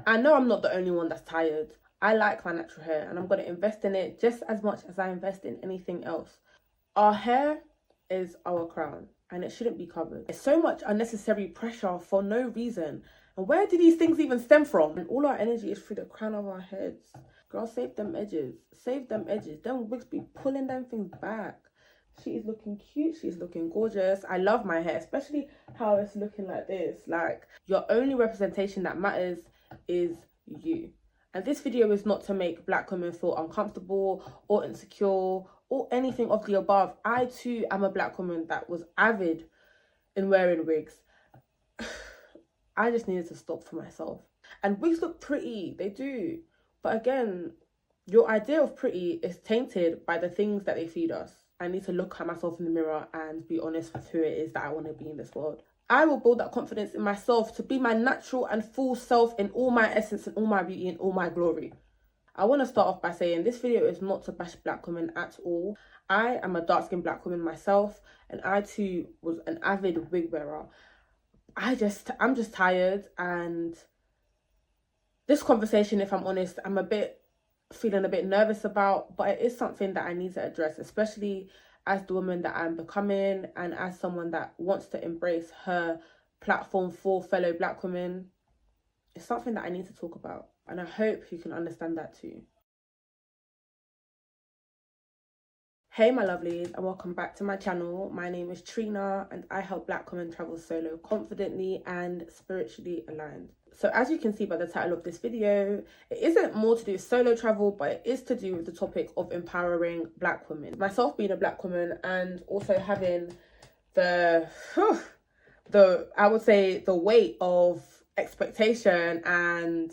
I know I'm not the only one that's tired. I like my natural hair and I'm going to invest in it just as much as I invest in anything else. Our hair is our crown and it shouldn't be covered. It's so much unnecessary pressure for no reason. And where do these things even stem from? And all our energy is through the crown of our heads. Girl, save them edges. Save them edges. Them wigs be pulling them things back. She is looking cute. She's looking gorgeous. I love my hair, especially how it's looking like this. Like, your only representation that matters is you. And this video is not to make black women feel uncomfortable or insecure or anything of the above. I too am a black woman that was avid in wearing wigs. I just needed to stop for myself. And wigs look pretty, they do. But again, your idea of pretty is tainted by the things that they feed us. I need to look at myself in the mirror and be honest with who it is that I want to be in this world. I will build that confidence in myself to be my natural and full self in all my essence and all my beauty and all my glory. I want to start off by saying this video is not to bash black women at all. I am a dark-skinned black woman myself, and I too was an avid wig wearer. I'm just tired, and this conversation, if I'm honest, I'm feeling a bit nervous about, but it is something that I need to address, especially as the woman that I'm becoming and as someone that wants to embrace her platform for fellow black women. It's something that I need to talk about, and I hope you can understand that too. Hey my lovelies, and welcome back to my channel. My name is Trina and I help black women travel solo confidently and spiritually aligned. So as you can see by the title of this video, it isn't more to do with solo travel, but it is to do with the topic of empowering black women. Myself being a black woman and also having I would say the weight of expectation and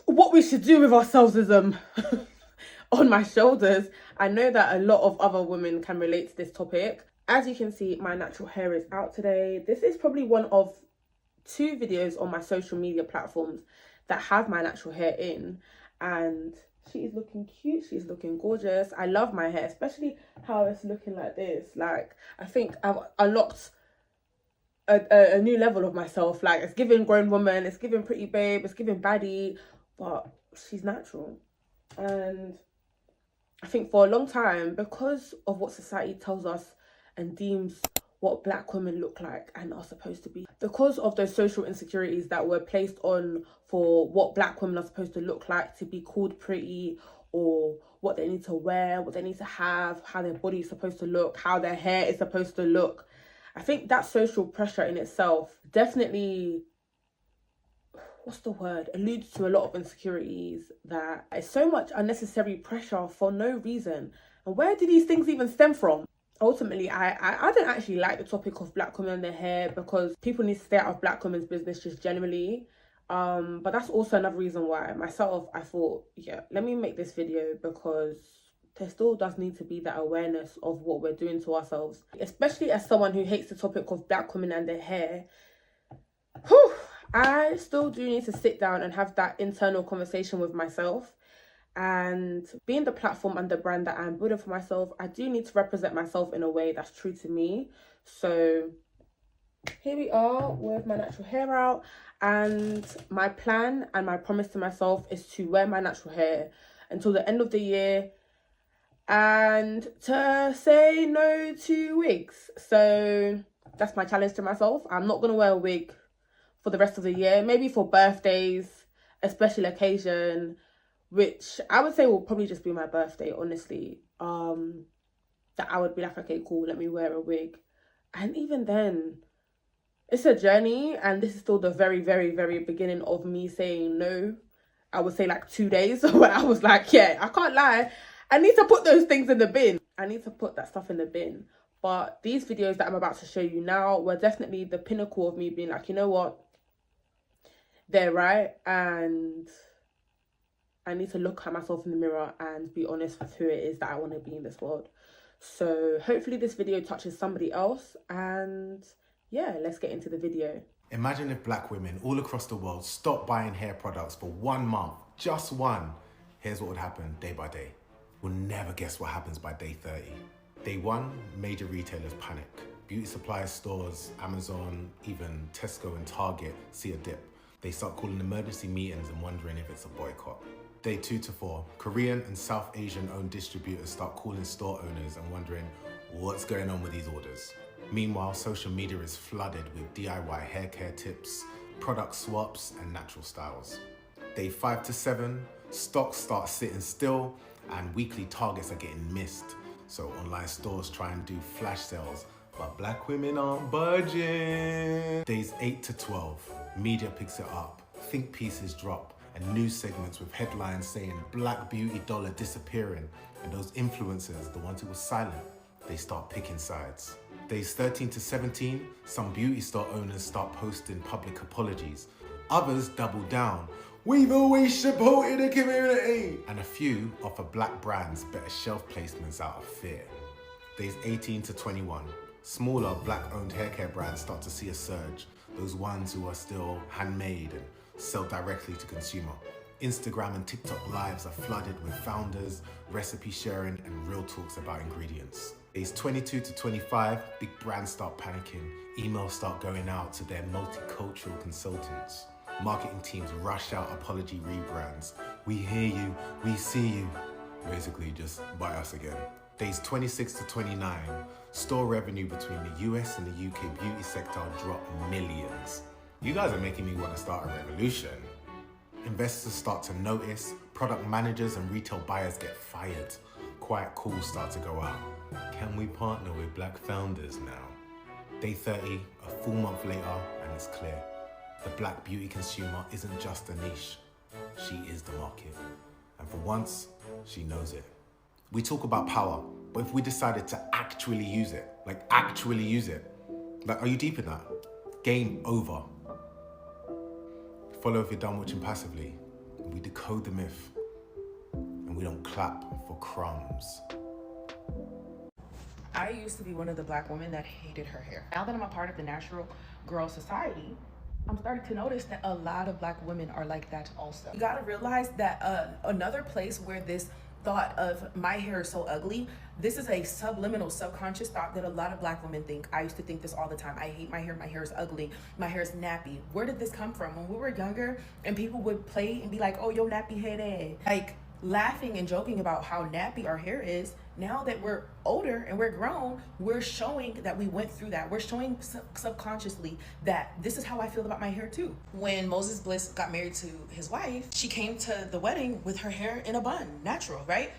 what we should do with ourselves is on my shoulders. I know that a lot of other women can relate to this topic. As you can see, my natural hair is out today. This is probably one of 2 videos on my social media platforms that have my natural hair in, and she is looking cute. She's looking gorgeous. I love my hair, especially how it's looking like this. Like, I think I've unlocked a new level of myself. Like, it's giving grown woman, it's giving pretty babe, it's giving baddie, but she's natural. And I think for a long time, because of what society tells us and deems what black women look like and are supposed to be, because of those social insecurities that were placed on for what black women are supposed to look like, to be called pretty, or what they need to wear, what they need to have, how their body is supposed to look, how their hair is supposed to look. I think that social pressure in itself definitely, alludes to a lot of insecurities, that it's so much unnecessary pressure for no reason. And where do these things even stem from? Ultimately, I don't actually like the topic of black women and their hair, because people need to stay out of black women's business just generally. But that's also another reason why myself, I thought, yeah, let me make this video, because there still does need to be that awareness of what we're doing to ourselves, especially as someone who hates the topic of black women and their hair. Whew, I still do need to sit down and have that internal conversation with myself. And being the platform and the brand that I'm building for myself, I do need to represent myself in a way that's true to me. So here we are with my natural hair out, and my plan and my promise to myself is to wear my natural hair until the end of the year and to say no to wigs. So that's my challenge to myself. I'm not going to wear a wig for the rest of the year, maybe for birthdays, a special occasion, which I would say will probably just be my birthday, honestly. That I would be like, okay, cool, let me wear a wig. And even then, it's a journey, and this is still the very, very, very beginning of me saying no. I would say like 2 days where I was like, yeah, I can't lie, I need to put those things in the bin. I need to put that stuff in the bin. But these videos that I'm about to show you now were definitely the pinnacle of me being like, you know what, they're right, and I need to look at myself in the mirror and be honest with who it is that I want to be in this world. So hopefully this video touches somebody else, and yeah, let's get into the video. Imagine if black women all across the world stopped buying hair products for 1 month, just one. Here's what would happen day by day. We'll never guess what happens by day 30. Day 1, major retailers panic. Beauty supply stores, Amazon, even Tesco and Target see a dip. They start calling emergency meetings and wondering if it's a boycott. Day 2 to 4, Korean and South Asian owned distributors start calling store owners and wondering what's going on with these orders. Meanwhile, social media is flooded with DIY hair care tips, product swaps, and natural styles. Day 5 to 7, stocks start sitting still and weekly targets are getting missed. So online stores try and do flash sales, but black women aren't budging. Days 8 to 12, media picks it up, think pieces drop, and news segments with headlines saying black beauty dollar disappearing, and those influencers, the ones who were silent, they start picking sides. Days 13 to 17, some beauty store owners start posting public apologies. Others double down. We've always supported the community. And a few offer black brands better shelf placements out of fear. Days 18 to 21, smaller black-owned hair care brands start to see a surge. Those ones who are still handmade and sell directly to consumer. Instagram and TikTok lives are flooded with founders, recipe sharing, and real talks about ingredients. Days 22 to 25, big brands start panicking. Emails start going out to their multicultural consultants. Marketing teams rush out apology rebrands. We hear you, we see you. Basically, just buy us again. Days 26 to 29, store revenue between the US and the UK beauty sector drop millions. You guys are making me want to start a revolution. Investors start to notice, product managers and retail buyers get fired. Quiet calls start to go out. Can we partner with black founders now? Day 30, a full month later, and it's clear. The black beauty consumer isn't just a niche. She is the market. And for once, she knows it. We talk about power, but if we decided to actually use it, are you deep in that? Game over. Follow if you're done watching passively. We decode the myth, and we don't clap for crumbs. I used to be one of the black women that hated her hair. Now that I'm a part of the natural girl society, I'm starting to notice that a lot of black women are like that also. You gotta realize that another place where this thought of my hair is so ugly, this is a subliminal, subconscious thought that a lot of black women think. I used to think this all the time. I hate my hair is ugly, my hair is nappy. Where did this come from? When we were younger and people would play and be like, oh, yo, nappy head, like laughing and joking about how nappy our hair is. Now that we're older and we're grown, we're showing that we went through that. We're showing subconsciously that this is how I feel about my hair too. When Moses Bliss got married to his wife, she came to the wedding with her hair in a bun, natural, right?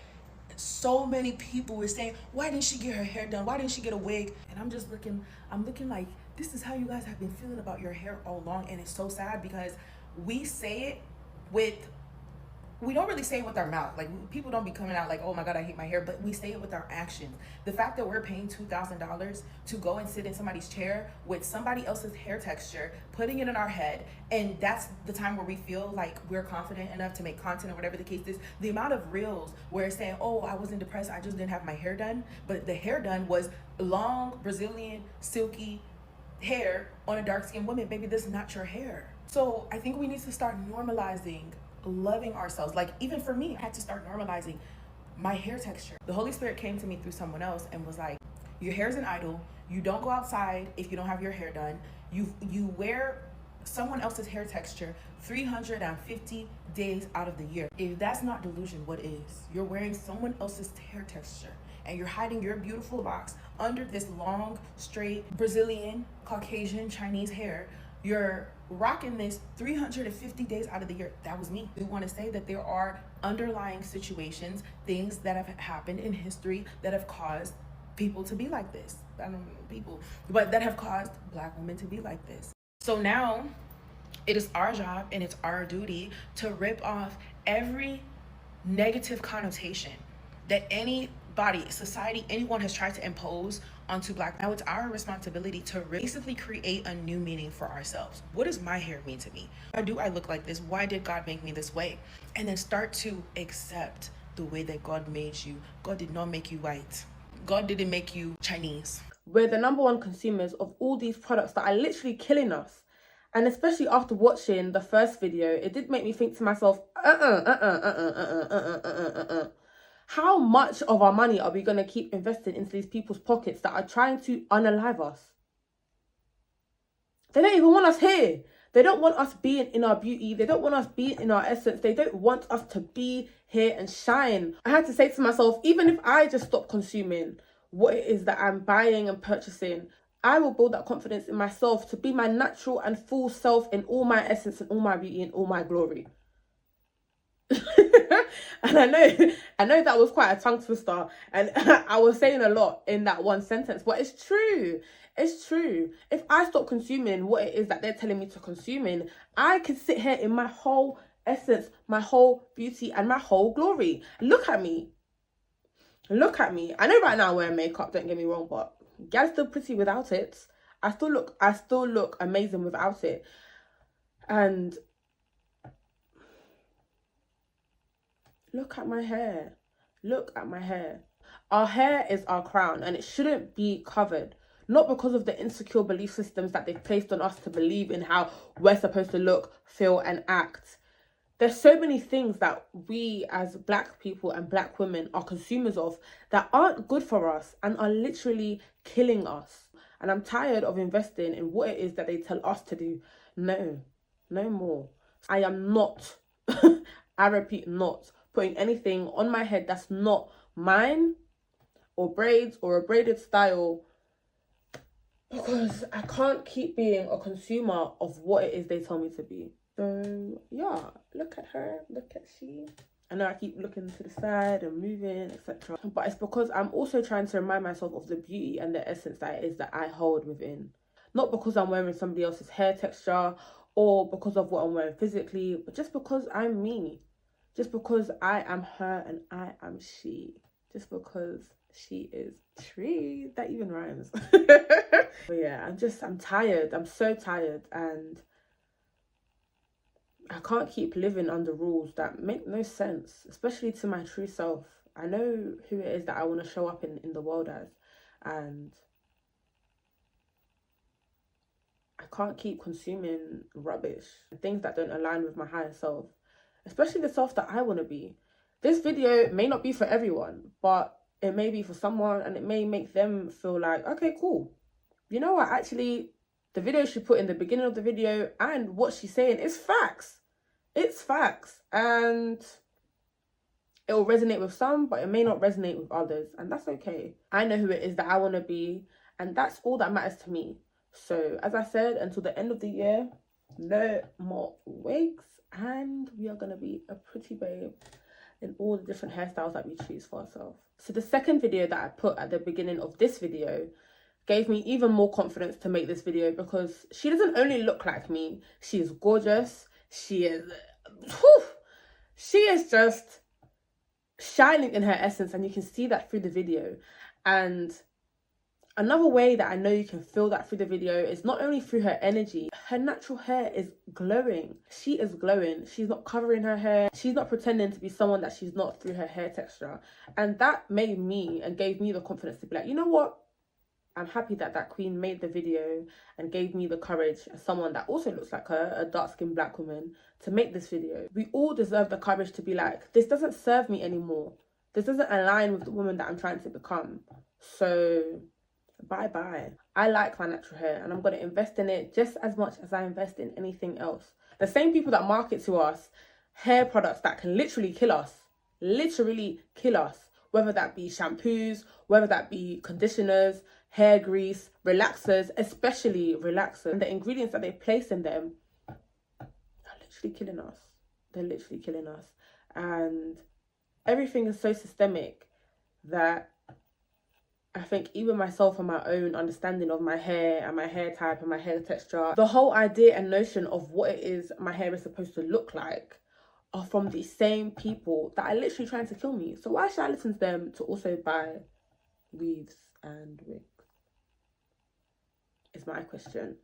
So many people were saying, why didn't she get her hair done? Why didn't she get a wig? And I'm just looking like, this is how you guys have been feeling about your hair all along. And it's so sad because we say it we don't really say it with our mouth. Like, people don't be coming out like, oh my God, I hate my hair, but we say it with our actions. The fact that we're paying $2,000 to go and sit in somebody's chair with somebody else's hair texture, putting it in our head, and that's the time where we feel like we're confident enough to make content or whatever the case is. The amount of reels where it's saying, oh, I wasn't depressed, I just didn't have my hair done, but the hair done was long, Brazilian, silky hair on a dark-skinned woman. Baby, this is not your hair. So I think we need to start normalizing loving ourselves. Like, even for me, I had to start normalizing my hair texture. The Holy Spirit came to me through someone else and was like, your hair is an idol. You don't go outside if you don't have your hair done. You wear someone else's hair texture 350 days out of the year. If that's not delusion, what is? You're wearing someone else's hair texture and you're hiding your beautiful locks under this long, straight Brazilian, Caucasian, Chinese hair. You're rocking this 350 days out of the year. That was me. We want to say that there are underlying situations, things that have happened in history that have caused people to be like this. I don't know people, but that have caused Black women to be like this. So now it is our job and it's our duty to rip off every negative connotation that anybody, society, anyone has tried to impose onto Black. Now it's our responsibility to basically create a new meaning for ourselves. What does my hair mean to me? Why do I look like this? Why did God make me this way? And then start to accept the way that God made you. God did not make you white. God didn't make you Chinese. We're the #1 consumers of all these products that are literally killing us. And especially after watching the first video, it did make me think to myself, how much of our money are we going to keep investing into these people's pockets that are trying to unalive us? They don't even want us here. They don't want us being in our beauty. They don't want us being in our essence. They don't want us to be here and shine. I had to say to myself, even if I just stop consuming what it is that I'm buying and purchasing, I will build that confidence in myself to be my natural and full self in all my essence and all my beauty and all my glory. And I know that was quite a tongue twister, and I was saying a lot in that one sentence, but it's true. It's true. If I stop consuming what it is that they're telling me to consume in, I can sit here in my whole essence, my whole beauty, and my whole glory. Look at me. Look at me. I know right now I wear makeup, don't get me wrong, but girl's still pretty without it. I still look amazing without it. And look at my hair. Look at my hair. Our hair is our crown, and it shouldn't be covered. Not because of the insecure belief systems that they've placed on us to believe in how we're supposed to look, feel, and act. There's so many things that we as Black people and Black women are consumers of that aren't good for us and are literally killing us. And I'm tired of investing in what it is that they tell us to do. No more. I am not, I repeat, not putting anything on my head that's not mine, or braids, or a braided style, because I can't keep being a consumer of what it is they tell me to be. So yeah, look at her, look at she. I know I keep looking to the side and moving, etc. But it's because I'm also trying to remind myself of the beauty and the essence that it is that I hold within. Not because I'm wearing somebody else's hair texture or because of what I'm wearing physically, but just because I'm me. Just because I am her and I am she. Just because she is tree. That even rhymes. But yeah, I'm tired. I'm so tired, and I can't keep living under rules that make no sense, especially to my true self. I know who it is that I want to show up in the world as, and I can't keep consuming rubbish, things that don't align with my higher self, especially the self that I want to be. This video may not be for everyone, but it may be for someone, and it may make them feel like, okay, cool. You know what, actually, the video she put in the beginning of the video and what she's saying is facts. It's facts. And it will resonate with some, but it may not resonate with others. And that's okay. I know who it is that I want to be, and that's all that matters to me. So, as I said, until the end of the year, no more wigs. And we are going to be a pretty babe in all the different hairstyles that we choose for ourselves. So the second video that I put at the beginning of this video gave me even more confidence to make this video, because she doesn't only look like me, she is gorgeous. She is just shining in her essence, and you can see that through the video. And another way that I know you can feel that through the video is not only through her energy. Her natural hair is glowing. She is glowing. She's not covering her hair. She's not pretending to be someone that she's not through her hair texture. And that made me and gave me the confidence to be like, you know what? I'm happy that that queen made the video and gave me the courage, as someone that also looks like her, a dark-skinned Black woman, to make this video. We all deserve the courage to be like, this doesn't serve me anymore. This doesn't align with the woman that I'm trying to become. So bye-bye. I like my natural hair, and I'm going to invest in it just as much as I invest in anything else. The same people that market to us hair products that can literally kill us, whether that be shampoos, whether that be conditioners, hair grease, relaxers, especially relaxers, and the ingredients that they place in them are literally killing us. They're literally killing us. And everything is so systemic that I think even myself and my own understanding of my hair and my hair type and my hair texture, the whole idea and notion of what it is my hair is supposed to look like, are from these same people that are literally trying to kill me. So why should I listen to them to also buy weaves and wigs? Is my question.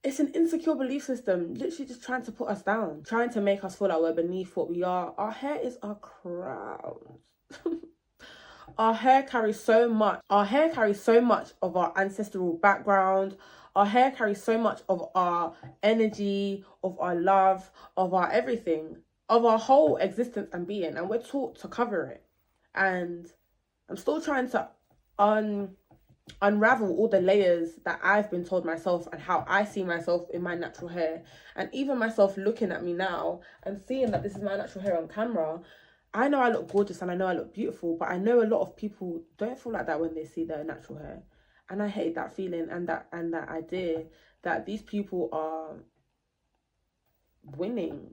It's an insecure belief system, literally just trying to put us down, trying to make us feel like we're beneath what we are. Our hair is our crown. Our hair carries so much. Our hair carries so much of our ancestral background. Our hair carries so much of our energy, of our love, of our everything, of our whole existence and being. And we're taught to cover it. And I'm still trying to unravel all the layers that I've been told myself and how I see myself in my natural hair. And even myself looking at me now and seeing that this is my natural hair on camera, I know I look gorgeous and I know I look beautiful, but I know a lot of people don't feel like that when they see their natural hair. And I hate that feeling and that idea that these people are winning.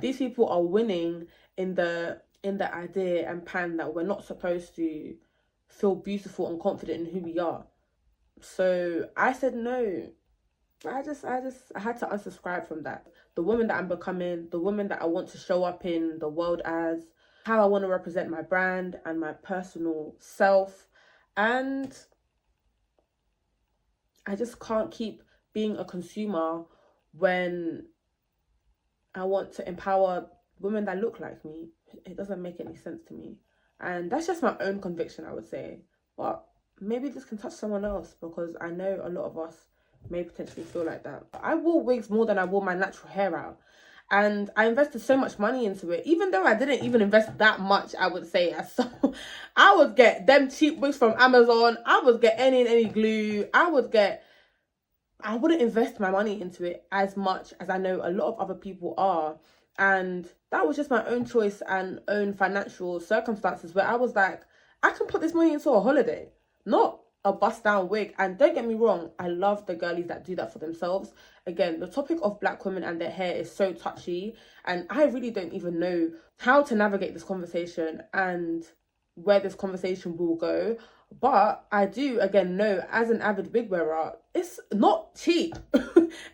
These people are winning in the idea and pan that we're not supposed to feel beautiful and confident in who we are. So I said no. I had to unsubscribe from that. The woman that I'm becoming, the woman that I want to show up in the world as, how I want to represent my brand and my personal self. And I just can't keep being a consumer when I want to empower women that look like me. It doesn't make any sense to me. And that's just my own conviction, I would say. But maybe this can touch someone else, because I know a lot of us may potentially feel like that. I wore wigs more than I wore my natural hair out. And I invested so much money into it, even though I didn't even invest that much, I would say. So I would get them cheap wigs from Amazon. I would get any glue. I wouldn't invest my money into it as much as I know a lot of other people are. And that was just my own choice and own financial circumstances where I was like, I can put this money into a holiday, not a bust down wig. And don't get me wrong, I love the girlies that do that for themselves. Again, the topic of black women and their hair is so touchy, and I really don't even know how to navigate this conversation and where this conversation will go. But I do, again, know as an avid wig wearer, it's not cheap.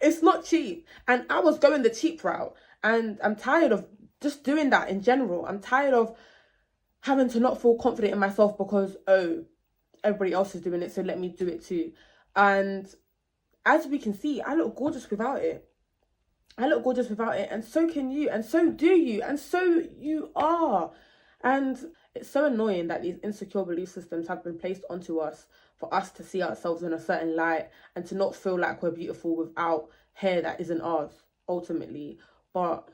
It's not cheap. And I was going the cheap route. And I'm tired of just doing that in general. I'm tired of having to not feel confident in myself because, oh, everybody else is doing it, so let me do it too. And as we can see, I look gorgeous without it. I look gorgeous without it, and so can you, and so do you, and so you are. And it's so annoying that these insecure belief systems have been placed onto us for us to see ourselves in a certain light and to not feel like we're beautiful without hair that isn't ours, ultimately. But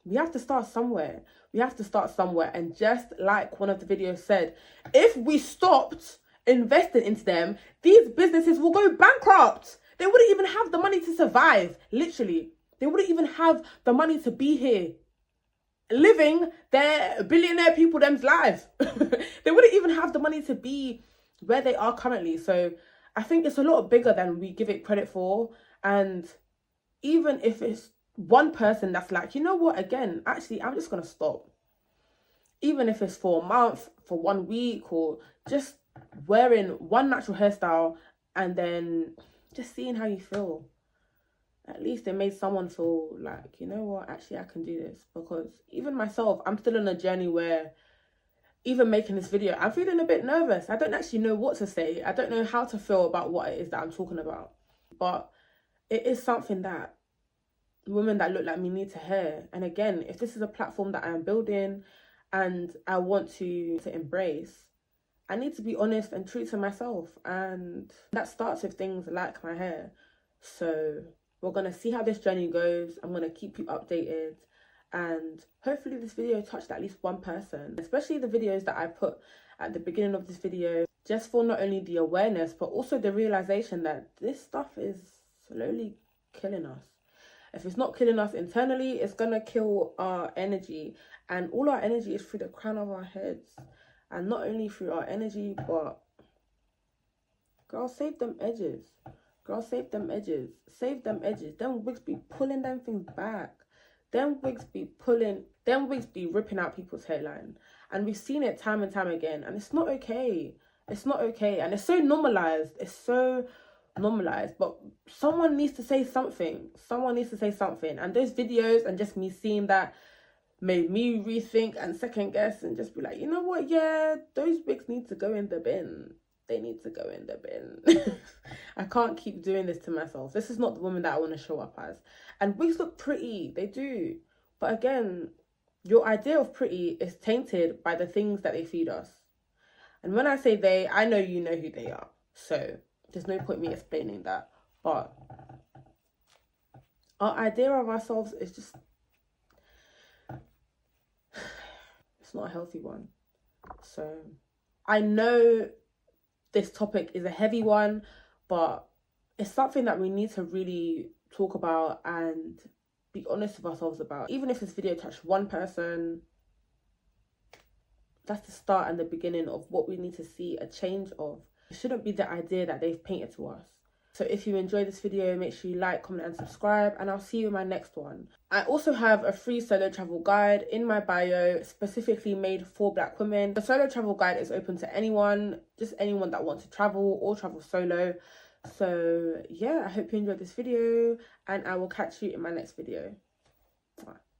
we have to start somewhere. We have to start somewhere. And just like one of the videos said, if we stopped investing into them, these businesses will go bankrupt. They wouldn't even have the money to survive. Literally, they wouldn't even have the money to be here living their billionaire people them's lives. They wouldn't even have the money to be where they are currently. So I think it's a lot bigger than we give it credit for. And even if it's one person that's like, you know what, again, actually, I'm just going to stop. Even if it's for a month, for 1 week, or just wearing one natural hairstyle and then just seeing how you feel. At least it made someone feel like, you know what, actually, I can do this. Because even myself, I'm still on a journey where even making this video, I'm feeling a bit nervous. I don't actually know what to say. I don't know how to feel about what it is that I'm talking about. But it is something that women that look like me need to hear. And again, if this is a platform that I am building and I want to embrace, I need to be honest and true to myself. And that starts with things like my hair. So we're going to see how this journey goes. I'm going to keep you updated. And hopefully this video touched at least one person, especially the videos that I put at the beginning of this video, just for not only the awareness, but also the realization that this stuff is slowly killing us. If it's not killing us internally, it's going to kill our energy. And all our energy is through the crown of our heads. And not only through our energy, but girl, save them edges. Girl, save them edges. Save them edges. Them wigs be pulling them things back. Them wigs be ripping out people's hairline. And we've seen it time and time again. And it's not okay. It's not okay. And it's so normalized. It's so normalized. But someone needs to say something. Someone needs to say something. And those videos and just me seeing that made me rethink and second guess and just be like, you know what? Yeah, those wigs need to go in the bin. They need to go in the bin. I can't keep doing this to myself. This is not the woman that I want to show up as. And wigs look pretty. They do. But again, your idea of pretty is tainted by the things that they feed us. And when I say they, I know you know who they are. So there's no point me explaining that. But our idea of ourselves is just, it's not a healthy one. So I know this topic is a heavy one, but it's something that we need to really talk about and be honest with ourselves about. Even if this video touched one person, that's the start and the beginning of what we need to see a change of. It shouldn't be the idea that they've painted to us. So if you enjoyed this video, make sure you like, comment and subscribe, and I'll see you in my next one. I also have a free solo travel guide in my bio, specifically made for Black women. The solo travel guide is open to anyone, just anyone that wants to travel or travel solo. So yeah, I hope you enjoyed this video, and I will catch you in my next video. Bye.